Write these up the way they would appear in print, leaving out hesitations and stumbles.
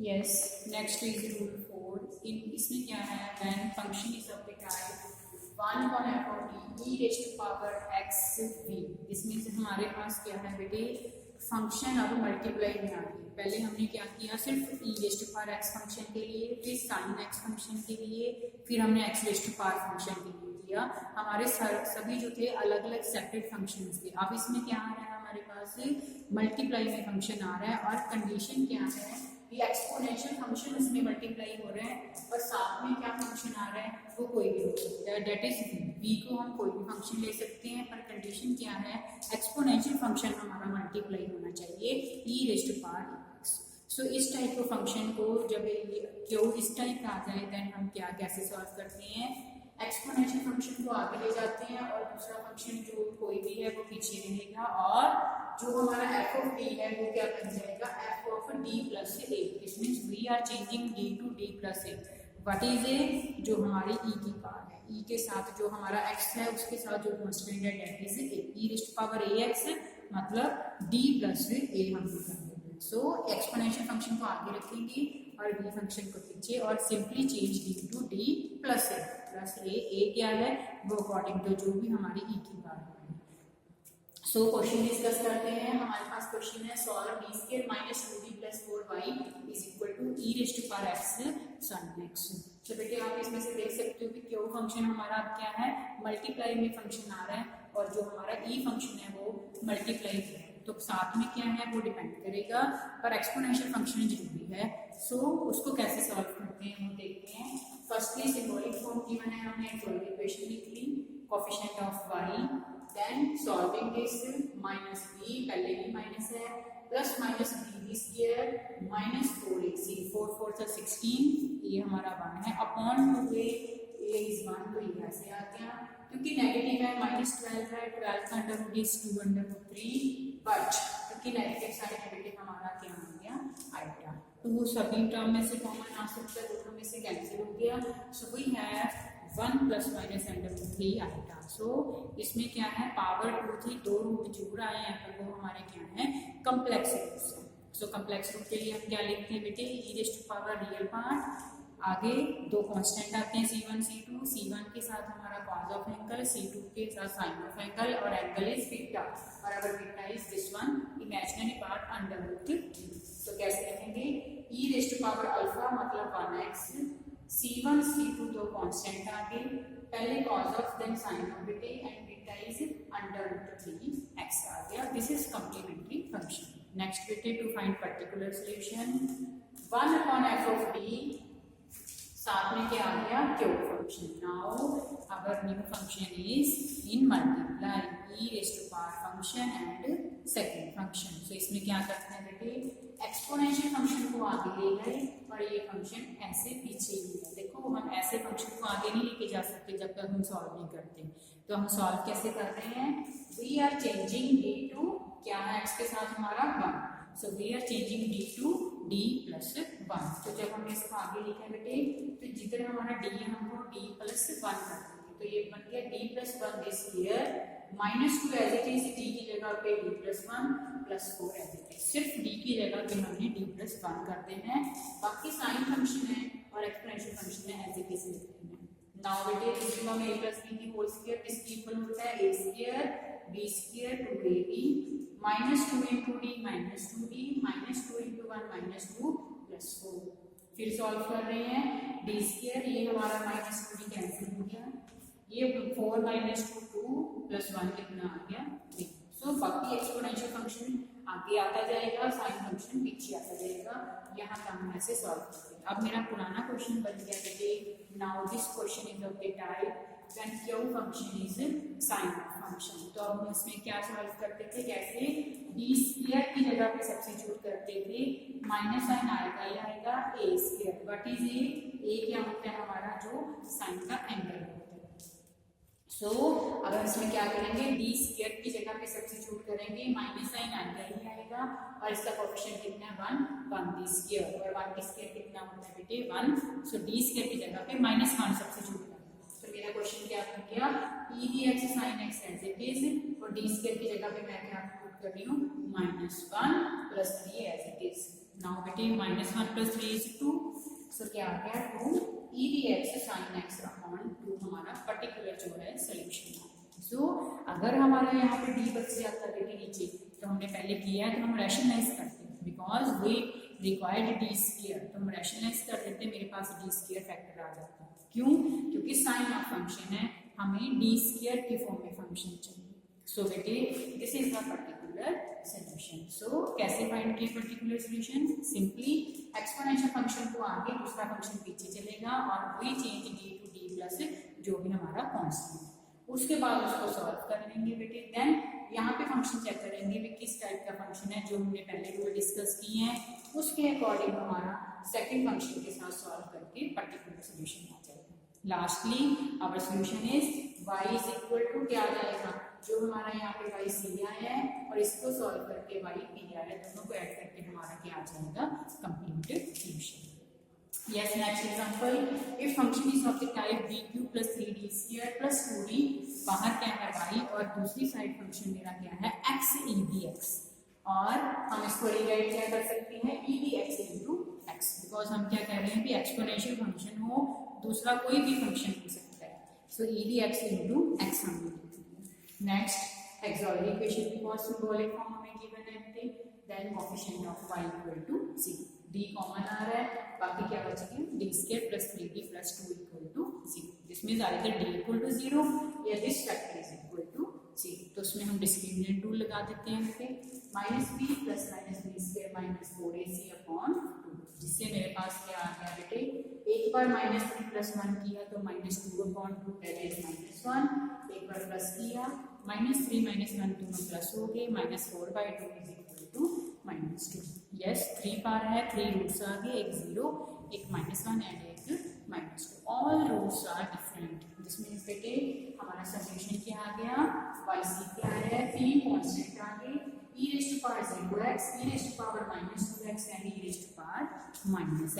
Yes, next is rule 4। इसमें क्या है, when function is of the type 1 upon f of t e raised to power x v। इसमें से हमारे पास क्या है बेटे, फंक्शन अब मल्टीप्लाई में आ गई। पहले हमने क्या किया, सिर्फ e raised to power x function के लिए, फिर sin x फंक्शन के लिए, फिर हमने x raised to power function के लिए किया। हमारे सभी जो थे अलग अलग सेपरेट फंक्शंस थे। अब इसमें क्या आ रहा है, हमारे पास मल्टीप्लाई में फंक्शन आ रहा है और कंडीशन क्या है, ये एक्सपोनेंशियल फंक्शन इसमें मल्टीप्लाई हो रहे हैं और साथ में क्या फंक्शन आ रहा है, वो कोई भी हो सकता है, दैट इज v को हम कोई भी फंक्शन ले सकते हैं, पर कंडीशन क्या है, एक्सपोनेंशियल फंक्शन हमारा मल्टीप्लाई होना चाहिए e raised to power x। सो इस टाइप के फंक्शन को जब क्यों इस टाइप का आ जाए, देन हम क्या कैसे सॉल्व करते हैं, एक्सपोनेंशियल फंक्शन को आगे ले जाते हैं और दूसरा फंक्शन जो कोई भी है वो पीछे रहेगा और जो हमारा f of d है वो क्या बन जाएगा, f of d plus a। This means we are changing d to d plus a। What is a, जो हमारी e की पावर है, e के साथ जो हमारा x है उसके साथ जो कांस्टेंट है that is a, e raised to power ax मतलब d plus a हम कर देंगे। सो एक्सपोनेंशियल फंक्शन को आगे रखेंगे और b फंक्शन को पीछे और simply change d to d plus a। Plus a क्या है, वो अकॉर्डिंग टू जो भी हमारी e की पावर है। सो क्वेश्चन डिस्कस करते हैं। हमारे पास क्वेश्चन है, solve d square minus 2d plus 4y is equal to e raised to power x sin x। तो बेटे आप इसमें से देख सकते हो कि क्यों फंक्शन हमारा अब क्या है, मल्टीप्लाई में फंक्शन आ रहा है और जो हमारा e फंक्शन है वो मल्टीप्लाई है, तो साथ में क्या है वो डिपेंड करेगा, पर एक्सपोनेंशियल फंक्शन जरूरी है। सो उसको कैसे सॉल्व करते हैं वो देखते हैं। फर्स्टली सिंबॉलिक फॉर्म गिवन है, हमने एक इक्वेशन लिख ली, coefficient of y, then solving this minus b, पहले भी माइनस है, plus minus b square minus 4ac, 4 4 से 16, ये हमारा 1 है, अपॉन 2a, a इज 1, तो ये ऐसे आ गया, क्योंकि नेगेटिव है माइनस 12 है, 12 का under root is 2 under root 3, but क्योंकि नेगेटिव साइड नेगेटिव हमारा क्या आ गया, आएगा, तो वो सभी टर्म में से कॉमन आ सकता है, दोनों में से कैंसिल हो गया। So we have 1 plus minus under root 3 आएगा। सो इसमें क्या है, पावर 2 थी, 2 रूट जोड़ आए हैं, पर वो हमारे क्या है, कम्प्लेक्स रूट्स है। सो कम्प्लेक्स रूट के लिए हम क्या लिखते हैं बेटे, e raised to power real part, आगे दो कांस्टेंट आते हैं c1 c2, c1 के साथ हमारा कॉज ऑफ एंगल, c2 के साथ साइन ऑफ एंगल और एंगल इज बीटा, और अगर beta is this one imaginary part under root 3। तो कैसे लिखेंगे, e raised to power alpha मतलब 1x, c1 c2 दो कांस्टेंट आ गए, पहले cos of then sine of beta and beta is under root 3x आ गया। This is complementary function. Next बेटे, to find particular solution, 1 upon f of d, साथ में क्या आ गया, cube function. Now our new function is in multiply e raised to power function and second function. So इसमें क्या करते हैं बेटे, एक्सपोनेंशियल फंक्शन को आगे ले गए और ये फंक्शन ऐसे पीछे ही है। देखो हम ऐसे फंक्शन को आगे नहीं लेके जा सकते जब तक हम सॉल्व नहीं करते, तो हम सॉल्व कैसे कर रहे हैं, we are changing d to क्या है, x के साथ हमारा 1, so we are changing d to d plus 1। तो जब हमने इसको आगे लिखा है बेटे, तो जिधर हमारा d है हमको d प्लस 1 कर देंगे, तो ये बन गया d plus 1 this year minus 2 as it is, d की जगह पे d plus 1 plus 4 as it is, सिर्फ d की जगह पे हमने d प्लस 1 कर देना है, बाकी साइन फंक्शन है और एक्सपोनेंशियल फंक्शन है एज इट इज लिख देना है। नाउ बेटे रिज्यूम में a प्लस b की होल स्क्वायर इसकी इक्वल होता है a square b square 2ab minus 2 into D minus 2d minus 2 into 1 minus 2 plus 4। फिर सॉल्व कर रहे हैं, डी स्क्वायर ये हमारा माइनस 2d कैंसिल हो गया, ये 4 माइनस 2 प्लस 1 कितना आ गया 3। सो बाकी एक्सपोनेंशियल फंक्शन आगे आता जाएगा, साइन फंक्शन पीछे आता जाएगा, यहाँ का हम ऐसे सॉल्व करते हैं। अब मेरा पुराना क्वेश्चन बन गया बेटे, now this question is of the type when Q function is sine function. तो अब हम इसमें क्या सॉल्व करते थे, कैसे डी स्क्वायर की जगह पे सब्स्टिट्यूट करते थे, माइनस साइन आएगा, ये आएगा ए स्क्वायर, व्हाट इज ए क्या होता है हमारा जो साइन का एंगल होता है। सो अगर इसमें क्या करेंगे, डी स्क्वायर की जगह पे सब्स्टिट्यूट करेंगे, माइनस साइन आएगा ही आएगा और इसका कोएफिशिएंट कितना है 1 डी स्क्वायर, और 1 डी स्क्वायर कितना होता है बेटे 1। सो डी स्क्वायर की जगह पे माइनस 1 सब्स्टिट्यूट करेंगे, तो मेरा क्वेश्चन क्या बन गया, e dx sin x as it is, और डी स्क्वायर की जगह पे मैं क्या पुट कर रही हूँ -1 plus 3 as it is. Now बेटे -1 + 3 = 2, सो क्या आ गया 2 e dx sin x upon 2 हमारा पर्टिकुलर जो है सोल्यूशन है। सो अगर हमारा यहाँ पे d बच जाता है बेटे नीचे, तो हमने पहले किया है तो हम रैशनलाइज करते हैं, because we required d square, तो हम रैशनलाइज कर देते हैं, मेरे पास d स्क्वायर फैक्टर आ जाता है। क्यों? क्योंकि साइन ऑफ फंक्शन है, हमें d स्क्वायर की फॉर्म में फंक्शन चाहिए। सो बेटे this is the particular solution. So कैसे फाइंड किए particular solution? Simply exponential function को आगे, दूसरा फंक्शन पीछे चलेगा और वही change d to d plus जो भी हमारा कांस्टेंट, उसके बाद उसको सॉल्व कर लेंगे बेटे। देन यहाँ पे फंक्शन चेक करेंगे भी किस टाइप का फंक्शन है, जो हमने पहले रूल डिस्कस किए हैं उसके अकॉर्डिंग हमारा सेकंड फंक्शन के साथ सॉल्व करके पर्टिकुलर सोल्यूशन आ जाएगा। Lastly our solution is y is equal to क्या आ जाएगा, जो हमारा यहाँ पे y सी आया है और इसको सॉल्व करके y पी आया है, दोनों को ऐड करके हमारा क्या आ जाएगा, complete solution. Yes, next example, if function is of the type bq plus 3d square plus 2d, बाहर क्या है y और दूसरी साइड फंक्शन मेरा क्या है x e dx, और हम इसको रिलेट क्या कर सकते हैं e dx into x, because हम क्या कह रहे हैं कि एक्सपोनेंशियल फंक्शन हो, दूसरा कोई भी फंक्शन हो सकता है। सो e dx into x हमने लिख दिया। नेक्स्ट एक्सॉलरी इक्वेशन की बहुत सिंबॉलिक फॉर्म हमें गिवन है, then coefficient of y equal to 0, d common आ रहा है, बाकी क्या बच गया d square plus 3d plus 2 equal to 0। This means either d equal to 0 या this factor is equal to 0। तो उसमें हम डिस्क्रिमिनेंट रूल लगा देते हैं बेटे, -b plus -b square minus 4ac upon 2, जिससे मेरे पास क्या आ गया बेटे, एक बार -3 प्लस 1 किया तो -2 अपॉन 2 दैट इज -1, एक बार प्लस किया -3 -1 दोनों प्लस हो गए, -4/2 इज इक्वल टू -2। यस 3 बार है, 3 रूट्स आ गए, एक 0 एक -1 एंड एक -2, all roots are different. This means बेटे हमारा सॉल्यूशन क्या आ गया, yc क्या है, 3 कांस्टेंट आ गए, e raised to power 0x, e raised to power -2x and e raised to power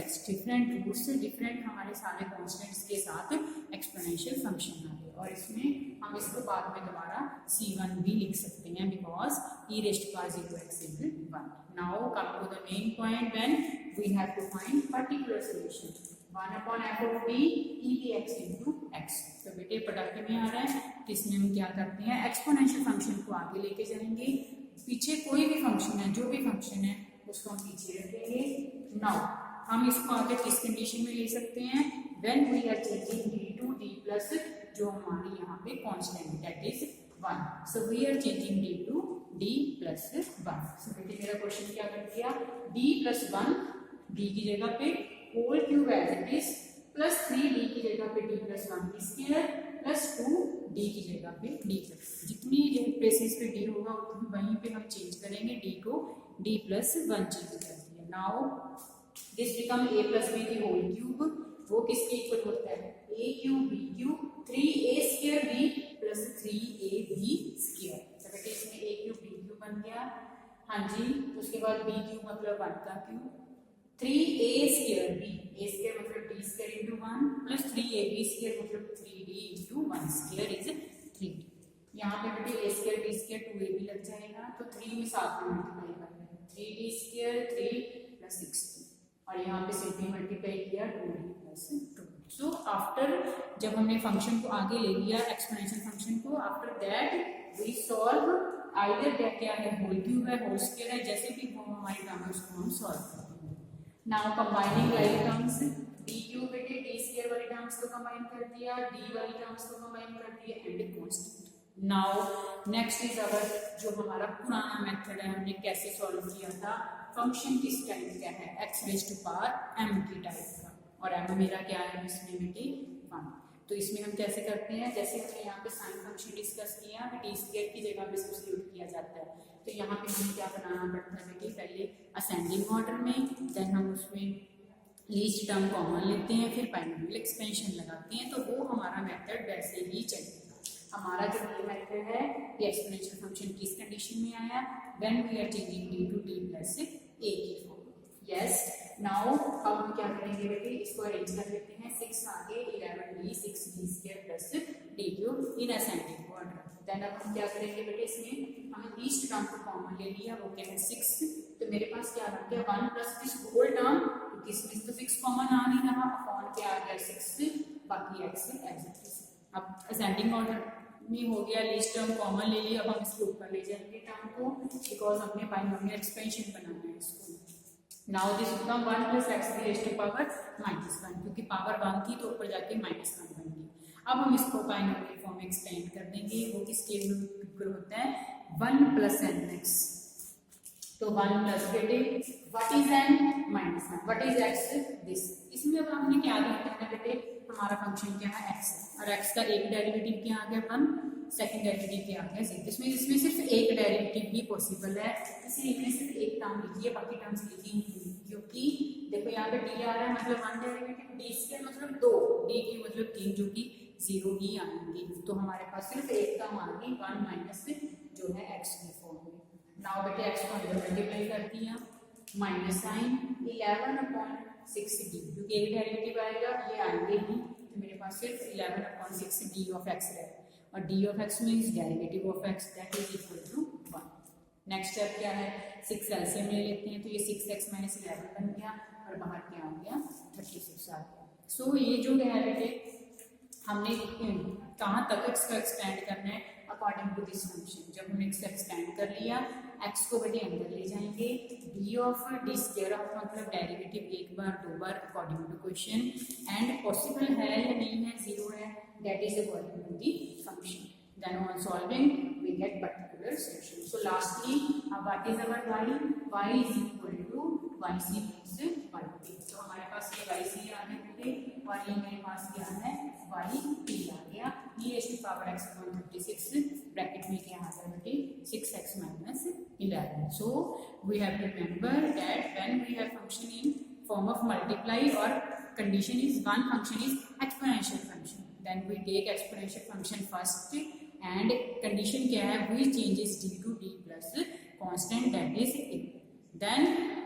-x, different roots से डिफरेंट हमारे सारे कांस्टेंट्स के साथ एक्सपोनेंशियल फंक्शन आ गए, और इसमें हम इसको बाद में दोबारा c1 भी लिख सकते हैं, because e raised to power 0x is 1। Now come to the main point when we have to find particular solution, 1 upon f of t e dx into x। तो बेटे प्रोडक्ट में आ रहा है, तो इसमें हम क्या करते हैं, एक्सपोनेंशियल फंक्शन को आगे लेके जाएंगे, पीछे कोई भी फंक्शन है, जो भी फंक्शन है उसको हम पीछे रखेंगे। नाउ हम इसको आगे किस कंडीशन में ले सकते हैं, when we are changing d to d plus जो हमारी यहाँ पे constant that is 1, so we are changing d to d plus 1। So बेटे मेरा क्वेश्चन क्या कर दिया, d प्लस 1 d की जगह पे whole cube as it is, plus 3d की जगह पे d प्लस 1 की स्क्वायर प्लस 2d की जगह पे d प्लस, जितनी प्लेसेस पे d होगा वहीं पे हम चेंज करेंगे, d को d प्लस 1 चेंज कर दिया। Now this become a plus b की होल क्यूब, वो किसके इक्वल होता है, a cube b cube 3a square b plus 3ab square. तो बेटे इसमें a क्यूब b क्यूब बन गया, हाँ जी, उसके बाद b क्यूब मतलब 1 का cube, 3a square b, a square मतलब d square into 1 plus 3ab square मतलब 3d into 1 square is 3d। यहाँ पे बेटे a square b square 2ab लग जाएगा, तो 3 में 7 में मल्टीप्लाई करना है, 3d स्क्वायर 3 प्लस 6, और यहाँ पे सिंपली मल्टीप्लाई किया 2d प्लस 2। सो आफ्टर जब हमने फंक्शन को आगे ले लिया एक्सपोनेंशियल फंक्शन को, after that we solve either that क्या है, होल क्यूब है, होल स्क्वायर है, जैसे भी वो हमारी टर्म है उसको हम सॉल्व करते हैं। नाउ कंबाइनिंग वाली टर्म्स, d क्यूब बेटे d स्क्वायर वाली टर्म्स को कंबाइन कर दिया, d वाली टर्म्स को कंबाइन कर दिया and constant. Now next is our जो हमारा पुराना मेथड है, हमने कैसे सॉल्व किया था, फंक्शन किस टाइप का है, x raise to power m की टाइप का, और m मेरा क्या है इसमें बेटे 1। तो इसमें हम कैसे करते हैं, जैसे हमने यहाँ पे साइन फंक्शन डिस्कस किया, डी स्क्वायर की जगह पे सब्स्टिट्यूट किया जाता है, तो यहाँ पे हमें क्या बनाना पड़ता है बेटे, पहले असेंडिंग ऑर्डर में, देन हम उसमें लीस्ट टर्म कॉमन लेते हैं, फिर बाइनोमियल एक्सपेंशन लगाते हैं, तो वो हमारा मेथड वैसे ही चलेगा। हमारा जो ये मेथड है, ये एक्सपोनेंशियल फंक्शन किस कंडीशन में आया, when we are changing d to d plus a की फॉर्म। यस नाउ हम क्या करेंगे बेटे, इसको अरेंज कर लेते हैं, 6 आगे 11d 6d square plus d cube in ascending order. Then अब हम क्या करेंगे बेटे, इसमें हमने लीस्ट टर्म को कॉमन ले लिया, वो क्या है 6 तो मेरे पास क्या बन गया 1 प्लस दिस होल टर्म, क्योंकि इसमें तो 6 कॉमन आ नहीं रहा, अपॉन क्या आ गया 6, बाकी x एज इट इज। अब असेंडिंग ऑर्डर में हो गया, लीस्ट टर्म कॉमन ले लिया, अब हम इसके ऊपर ले जाएंगे टर्म को, बिकॉज हमने बाइनोमियल एक्सपेंशन बनाना है इसको। नाउ दिस बिकम 1 प्लस x रेज़ टू पावर -1, क्योंकि पावर 1 थी तो ऊपर जाके -1 बन गई। अब हम इसको बाइनोमियल फॉर्म में एक्सपेंड कर देंगे, वो किसके इक्वल होता है 1 प्लस nx। तो 1 प्लस बेटे what is n -1, what is x this. इसमें अब हमने क्या देखना है बेटे, हमारा फंक्शन क्या है x है, और x का एक डेरिवेटिव क्या आ गया 1, सेकंड डेरिवेटिव क्या आ गया 0। इसमें सिर्फ एक डेरिवेटिव ही पॉसिबल है, इसलिए हमने सिर्फ एक टर्म लिखी है, बाकी टर्म्स लिखी नहीं, क्योंकि देखो यहाँ पे d आ रहा है मतलब 1 डेरिवेटिव, d के मतलब 2, d की मतलब 3, जो कि 0 ही आएंगे। तो हमारे पास सिर्फ एक टर्म आ गई 1 माइनस जो है x की फॉर्म में। नाउ बेटे x को मल्टीप्लाई कर दिया, माइनस साइन 11/6d, क्योंकि एक डेरिवेटिव आएगा ये आएंगे ही, तो मेरे पास सिर्फ 11/6d ऑफ x है, और d of x means derivative of x, that is equal to 1। Next step क्या है, 6 एलसीएम ले लेते हैं, तो ये 6x - 11 बन गया, और बाहर क्या आ गया 36 आ गया। सो ये जो है बेटे हमने कहाँ तक इसको एक्सपेंड करना है अकॉर्डिंग टू दिस फंक्शन। जब हमने इसको एक्सपेंड कर लिया, x को बेटे अंदर ले जाएंगे, d ऑफ d स्क्वायर ऑफ मतलब डेरिवेटिव एक बार 2 बार according to question, and possible है या नहीं है 0 है, that is according to the function. Then on solving we get particular solution. So lastly what is our y is equal to yc plus yp। तो हमारे पास ये yc आ गया बेटे, और ये मेरे पास क्या है yp आ गया, e to power x 36 bracket में क्या आ गया बेटे 6x - 11। So we have to remember that when we have function in form of multiply और condition is one function is exponential function, then we take exponential function first, and condition क्या है we changes d to d plus constant that is a। देन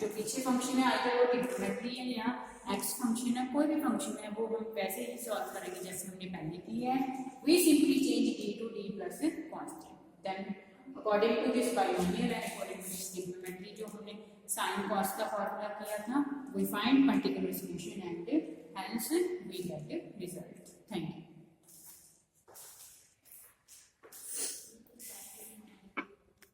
जो पीछे function है आगे वो trigonometry है, या x फंक्शन है, कोई भी फंक्शन है, वो हम वैसे ही सॉल्व करेंगे जैसे हमने पहले की है। We simply change d to d plus constant, then according to this binomial and according to this trigonometry जो हमने साइन कॉस का फॉर्मूला किया था, we find particular solution and hence we get result. Thank you.